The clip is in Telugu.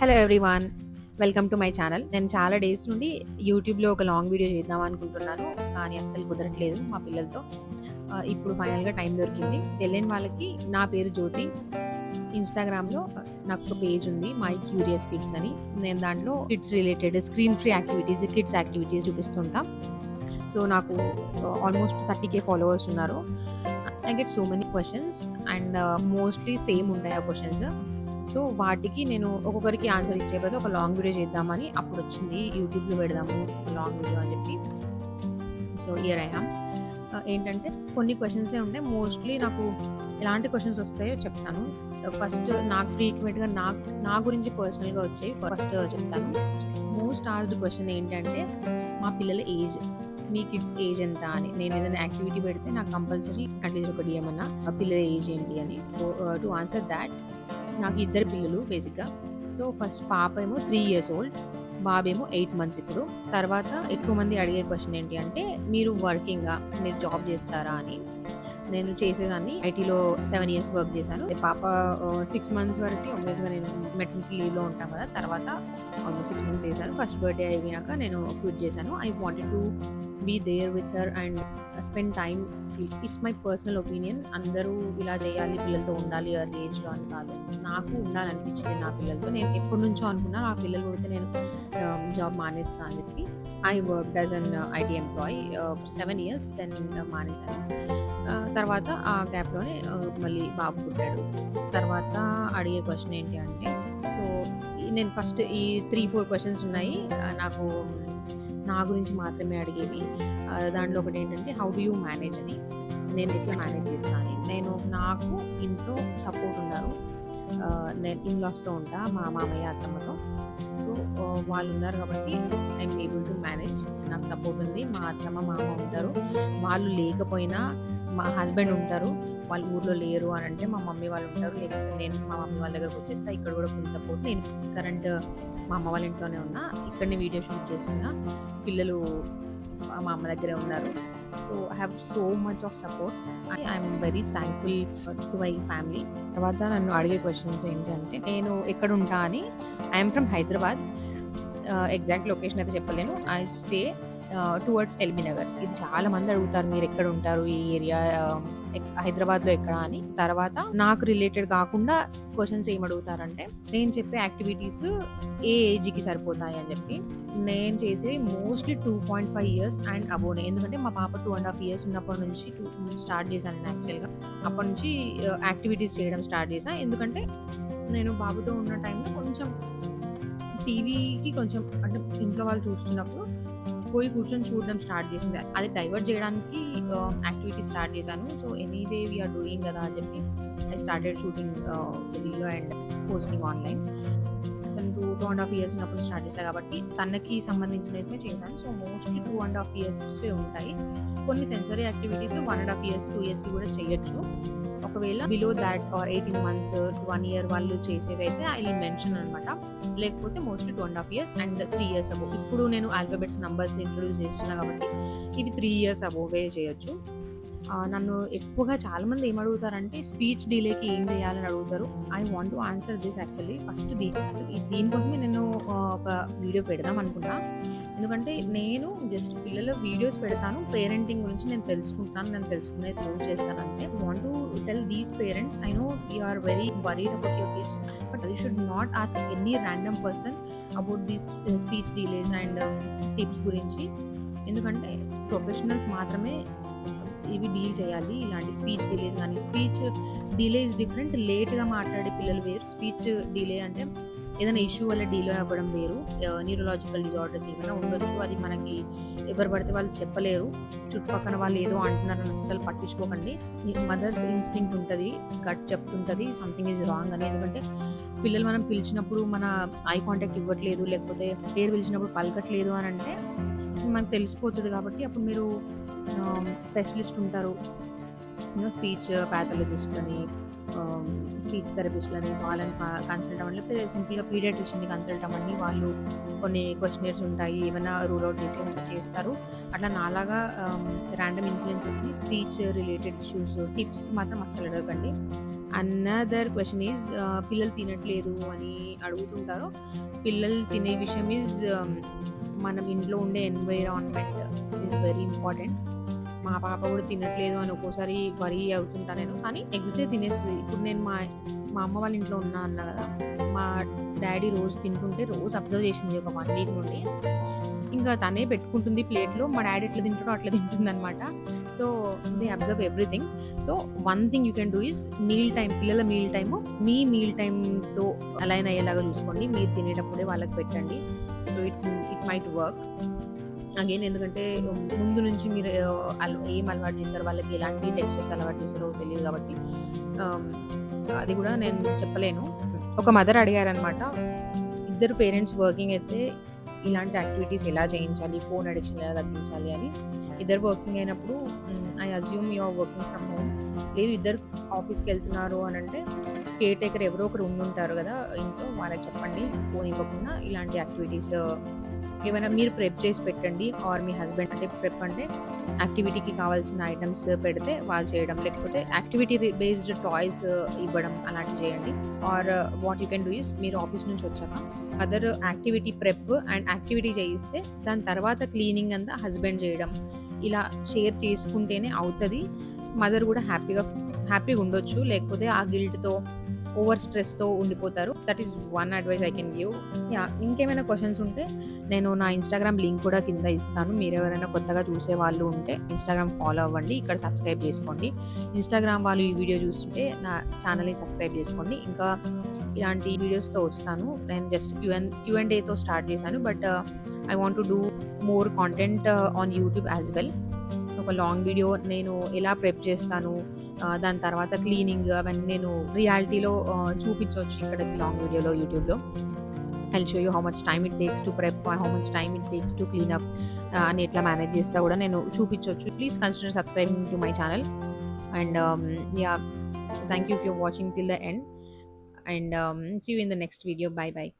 Hello everyone. Welcome to my channel. నేను చాలా డేస్ నుండి యూట్యూబ్‌లో ఒక లాంగ్ వీడియో చేద్దాం అనుకుంటున్నాను. కానీ అస్సలు కుదరట్లేదు మా పిల్లలతో. ఇప్పుడు ఫైనల్‌గా టైం దొరికింది. తెలియని వాళ్ళకి నా పేరు జ్యోతి. ఇన్‌స్టాగ్రామ్‌లో నాకొక పేజ్ ఉంది. మై క్యూరియస్ కిడ్స్ అని. నేను దాంట్లో kids related screen free activities, kids activities చూపిస్తుంటా. సో నాకు ఆల్మోస్ట్ 30,000 ఫాలోవర్స్ ఉన్నారు. I get so many questions and mostly same ఉంటాయి ఆ క్వెషన్స్. సో వాటికి నేను ఒక్కొక్కరికి ఆన్సర్ ఇచ్చే బదులు ఒక లాంగ్ వీడియో చేద్దామని అప్పుడొచ్చింది. యూట్యూబ్‌లో పెడదాము లాంగ్ వీడియో అని చెప్పి. So here I am. ఏంటంటే కొన్ని క్వెషన్సే ఉంటాయి. మోస్ట్‌లీ నాకు ఎలాంటి క్వెషన్స్ వస్తాయో చెప్తాను. ఫస్ట్ నాకు ఫ్రీక్వెంట్‌గా నా గురించి పర్సనల్‌గా వచ్చేవి ఫస్ట్ చెప్తాను. మోస్ట్ ఆస్క్డ్ క్వెషన్ ఏంటంటే మా పిల్లల ఏజ్. మీ కిడ్స్ ఏజ్ ఎంత అని. నేను ఏదైనా యాక్టివిటీ పెడితే నాకు కంపల్సరీ అట్లీస్ట్ ఒకటి ఏమన్నా ఆ పిల్లల ఏజ్ ఏంటి అని. సో టు ఆన్సర్ దాట్, నాకు ఇద్దరు పిల్లలు బేసిక్‌గా. సో ఫస్ట్ పాప ఏమో 3 ఇయర్స్ ఓల్డ్, బాబేమో 8 మంత్స్ ఇప్పుడు. తర్వాత ఎక్కువ మంది అడిగే క్వెషన్ ఏంటి అంటే మీరు వర్కింగా, మీరు జాబ్ చేస్తారా అని. నేను చేసేదాన్ని ఐటీలో 7 ఇయర్స్ వర్క్ చేశాను. పాప 6 మంత్స్ వరకి ఆబ్వియస్‌గా నేను మెటర్నిటీ లీవ్‌లో ఉంటాం కదా! తర్వాత ఆల్మోస్ట్ 6 మంత్స్ చేశాను. ఫస్ట్ బర్త్‌డే అయిపోయినాక నేను క్విట్ చేశాను. I wanted to be there with her and spend time. It's my personal opinion. అందరూ ఇలా చేయాలి, పిల్లలతో ఉండాలి ఎర్లీ ఏజ్‌లో అని కాదు. నాకు ఉండాలనిపించింది నా పిల్లలతో. నేను ఎప్పటినుంచో అనుకున్నా నా పిల్లలు పుడితే నేను జాబ్ మానేస్తా అని చెప్పి. I worked as an IT employee for 7 years. Then మానేశాను. తర్వాత ఆ గ్యాప్‌లోనే మళ్ళీ బాబు పుట్టాడు. తర్వాత అడిగే క్వెషన్ ఏంటి అంటే, సో నేను ఫస్ట్ ఈ 3, 4 క్వెషన్స్ ఉన్నాయి. నాకు నా గురించి మాత్రమే అడిగేవి. దాంట్లో ఒకటేంటంటే హౌ డు యూ మేనేజ్ అని. నేను ఎట్లా మేనేజ్ చేస్తా అని. నాకు ఇంట్లో సపోర్ట్ ఉన్నారు. నేను ఇన్‌లాస్‌తో ఉంటా. మా మామయ్య, అత్తమ్మతో. సో వాళ్ళు ఉన్నారు కాబట్టి ఐఎమ్ ఏబుల్ టు మేనేజ్. నాకు సపోర్ట్ ఉంది. మా అత్తమ్మ, మామ ఉంటారు. వాళ్ళు లేకపోయినా మా హస్బెండ్ ఉంటారు. వాళ్ళు ఊర్లో లేరు అని అంటే మా మమ్మీ వాళ్ళు ఉంటారు. లేకపోతే నేను మా మమ్మీ వాళ్ళ దగ్గరకు వచ్చేస్తా. ఇక్కడ కూడా ఫుల్ సపోర్ట్. నేను కరెంట్ మా అమ్మ వాళ్ళ ఇంట్లోనే ఉన్నా. ఇక్కడనే వీడియో షూట్ చేస్తున్నా. పిల్లలు మా అమ్మ దగ్గరే ఉన్నారు. So I have so much of support. I'm very thankful to my family. తర్వాత నన్ను అడిగే క్వెషన్స్ ఏంటి అంటే నేను ఎక్కడ ఉంటా అని. I'm from Hyderabad. Exact location అయితే చెప్పలేను. I stay towards LB Nagar. ఇది చాలా మంది అడుగుతారు మీరు ఎక్కడ ఉంటారు ఈ ఏరియా, హైదరాబాద్లో ఎక్కడ అని. తర్వాత నాకు రిలేటెడ్ కాకుండా క్వశ్చన్స్ ఏం అడుగుతారంటే నేను చెప్పే యాక్టివిటీస్ ఏ ఏజ్కి సరిపోతాయి అని చెప్పి. నేను చేసేవి మోస్ట్లీ 2.5 ఇయర్స్ అండ్ అబోనే. ఎందుకంటే మా పాప 2.5 ఇయర్స్ ఉన్నప్పటి నుంచి స్టార్ట్ చేశాను నేను యాక్చువల్గా. అప్పటి నుంచి యాక్టివిటీస్ చేయడం స్టార్ట్ చేశాను. ఎందుకంటే నేను బాబుతో ఉన్న టైంలో కొంచెం టీవీకి కొంచెం అంటే ఇంట్లో వాళ్ళు చూస్తున్నప్పుడు పోయి కూర్చొని చూడడం స్టార్ట్ చేసింది. అది డైవర్ట్ చేయడానికి యాక్టివిటీ స్టార్ట్ చేశాను. సో ఎనీవే వీఆర్ డూయింగ్ కదా అని చెప్పి I started shooting video and posting online. తను 2.5 ఇయర్స్ ఉన్నప్పుడు స్టార్ట్ చేశాను కాబట్టి తనకి సంబంధించినవి చేశాను. సో మోస్ట్లీ 2.5 ఇయర్స్ ఉంటాయి. కొన్ని సెన్సరీ యాక్టివిటీస్ 1.5 ఇయర్స్, 2 ఇయర్స్కి కూడా చేయొచ్చు. ఒకవేళ below that or 18 months, 1 year వాళ్ళు చేసేవి అయితే ఐ విల్ మెన్షన్ అనమాట. లేకపోతే mostly 2.5 years and 3 years above. ఇప్పుడు నేను ఆల్ఫాబెట్స్, నంబర్స్ ఇంట్రొడ్యూస్ చేస్తున్నా కాబట్టి ఇవి 3 ఇయర్స్ అబోవే చేయొచ్చు. నన్ను ఎక్కువగా చాలామంది ఏమడుగుతారంటే స్పీచ్ డిలేకి ఏం చేయాలని అడుగుతారు. I want to answer this actually. First అసలు దీనికోసమే నేను ఒక వీడియో పెడదాం అనుకున్నా. ఎందుకంటే నేను జస్ట్ పిల్లల వీడియోస్ పెడతాను. పేరెంటింగ్ గురించి నేను తెలుసుకుంటాను. నేను తెలుసుకునేది పోస్ట్ చేస్తానంటే want to tell these parents, I know you are very worried about your kids, but you should not ask any random person about these speech delays and tips గురించి. ఎందుకంటే ప్రొఫెషనల్స్ మాత్రమే ఇవి డీల్ చేయాలి. ఇలాంటి స్పీచ్ డిలేస్ కానీ. Speech delay is different. లేట్గా మాట్లాడే పిల్లలు వేరు. స్పీచ్ డిలే అంటే ఏదైనా ఇష్యూ వల్ల డిలే అవ్వడం వేరు. న్యూరలాజికల్ డిజార్డర్స్ ఏమైనా ఉండొచ్చు. అది మనకి ఎవరు పడితే వాళ్ళు చెప్పలేరు. చుట్టుపక్కల వాళ్ళు ఏదో అంటున్నారని అస్సలు పట్టించుకోకండి. మదర్స్ ఇన్స్టింక్ట్ ఉంటుంది, గట్ చెప్తుంటుంది సంథింగ్ ఈజ్ రాంగ్ అని. ఎందుకంటే పిల్లలు మనం పిలిచినప్పుడు మన ఐ కాంటాక్ట్ ఇవ్వట్లేదు, లేకపోతే పేరు పిలిచినప్పుడు పలకట్లేదు అని అంటే మనకు తెలిసిపోతుంది. కాబట్టి అప్పుడు మీరు స్పెషలిస్ట్ ఉంటారు, స్పీచ్ ప్యాథాలజిస్ట్లని, స్పీచ్ థెరపిస్ట్లని, వాళ్ళని కన్సల్ట్ అవ్వండి. లేకపోతే సింపుల్గా పీడియాట్రిషియన్ని కన్సల్ట్ అవ్వండి. వాళ్ళు కొన్ని క్వశ్చనర్స్ ఉంటాయి, ఏమైనా రూల్ అవుట్ చేసి ఏమైనా చేస్తారు. అట్లా నాలాగా ర్యాండమ్ ఇన్ఫ్లుయెన్సెస్ని స్పీచ్ రిలేటెడ్ ఇష్యూస్, టిప్స్ మాత్రం అస్సలు అడగకండి. అనదర్ క్వెషన్ ఈజ్ పిల్లలు తినట్లేదు అని అడుగుతుంటారు. పిల్లలు తినే విషయం ఈజ్ మనం ఇంట్లో ఉండే ఎన్విరాన్మెంట్ ఈజ్ వెరీ ఇంపార్టెంట్. మా పాప కూడా తినట్లేదు అని ఒక్కోసారి వరీ అవుతుంటా నేను. కానీ నెక్స్ట్ డే తినేస్తది. ఇప్పుడు నేను మా మా అమ్మ వాళ్ళ ఇంట్లో ఉన్నా అన్నా కదా! మా డ్యాడీ రోజు తింటుంటే రోజు అబ్జర్వ్ చేసింది ఒక 1 వీక్ నుండి. ఇంకా తనే పెట్టుకుంటుంది ప్లేట్‌లో. మా డ్యాడీ ఎట్లా తింటాడో అట్లా తింటుందనమాట. So, they observe everything. So, one thing you can do is meal time, పిల్లల మీల్ టైము మీ మీల్ టైమ్‌తో అలైన్ అయ్యేలాగా చూసుకోండి. మీరు తినేటప్పుడే వాళ్ళకి పెట్టండి. So, it might work. Again ఎందుకంటే ముందు నుంచి మీరు ఏం అలవాటు చేశారో, వాళ్ళకి ఎలాంటి టెక్స్చర్స్ అలవాటు చేశారో తెలీదు కాబట్టి ఆహ్, అది కూడా నేను చెప్పలేను. ఒక మదర్ అడిగారనమాట. ఇద్దరు పేరెంట్స్ వర్కింగ్ అయితే ఇలాంటి యాక్టివిటీస్ ఎలా చేయించాలి? ఫోన్ అడిక్షన్ ఎలా తగ్గించాలి అని. ఇద్దరు వర్కింగ్ అయినప్పుడు I assume you are working from home. లేదు ఇద్దరు ఆఫీస్‌కెళ్తున్నారు అనంటే కేర్ టేకర్ ఎవరో ఒకరు ఉండుంటారు గదా! ఇంట్లో. వాళ్ళకి చెప్పండి ఫోన్ ఇవ్వకుండా ఇలాంటి యాక్టివిటీస్ ఏమైనా మీరు ప్రెప్ చేసి పెట్టండి. ఆర్ మీ హస్బెండ్, అంటే ప్రెప్ అంటే యాక్టివిటీకి కావాల్సిన ఐటెమ్స్ పెడితే వాళ్ళు చేయడం. లేకపోతే యాక్టివిటీ బేస్డ్ టాయ్స్ ఇవ్వడం అలాంటివి చేయండి. Or what you can do is మీరు ఆఫీస్ నుంచి వచ్చాక other activity prep and activity చేయిస్తే దాని తర్వాత క్లీనింగ్ అంతా హస్బెండ్ చేయడం. ఇలా షేర్ చేసుకుంటేనే అవుతది. మదర్ కూడా హ్యాపీగా ఉండొచ్చు. లేకపోతే ఆ గిల్ట్‌తో, ఓవర్ స్ట్రెస్‌తో ఉండిపోతారు. That is one advice I can give. Yeah! ఇంకేమైనా క్వెషన్స్ ఉంటే నేను నా ఇన్‌స్టాగ్రామ్ లింక్ కూడా కింద ఇస్తాను. మీరెవరైనా కొత్తగా చూసేవాళ్ళు ఉంటే ఇన్‌స్టాగ్రామ్ ఫాలో అవ్వండి. ఇక్కడ సబ్స్క్రైబ్ చేసుకోండి. ఇన్‌స్టాగ్రామ్ వాళ్ళు ఈ వీడియో చూస్తుంటే నా ఛానల్‌ని సబ్స్క్రైబ్ చేసుకోండి. ఇంకా ఇలాంటి వీడియోస్‌తో వస్తాను. నేను జస్ట్ క్యూ&ఏతో స్టార్ట్ చేశాను. But I want to do more content on YouTube as well. ఒక లాంగ్ వీడియో నేను ఎలా ప్రెప్ చేస్తాను, దాని తర్వాత క్లీనింగ్ అవన్నీ నేను రియాలిటీలో చూపించొచ్చు ఇక్కడ లాంగ్ వీడియోలో యూట్యూబ్‌లో. I will show you how much time it takes to prep, how much time it takes to clean up అని ఎట్లా మేనేజ్ చేస్తా కూడా నేను చూపించొచ్చు. Please consider subscribing to my channel. And yeah! Thank you for watching till the end. And see you in the next video. Bye bye.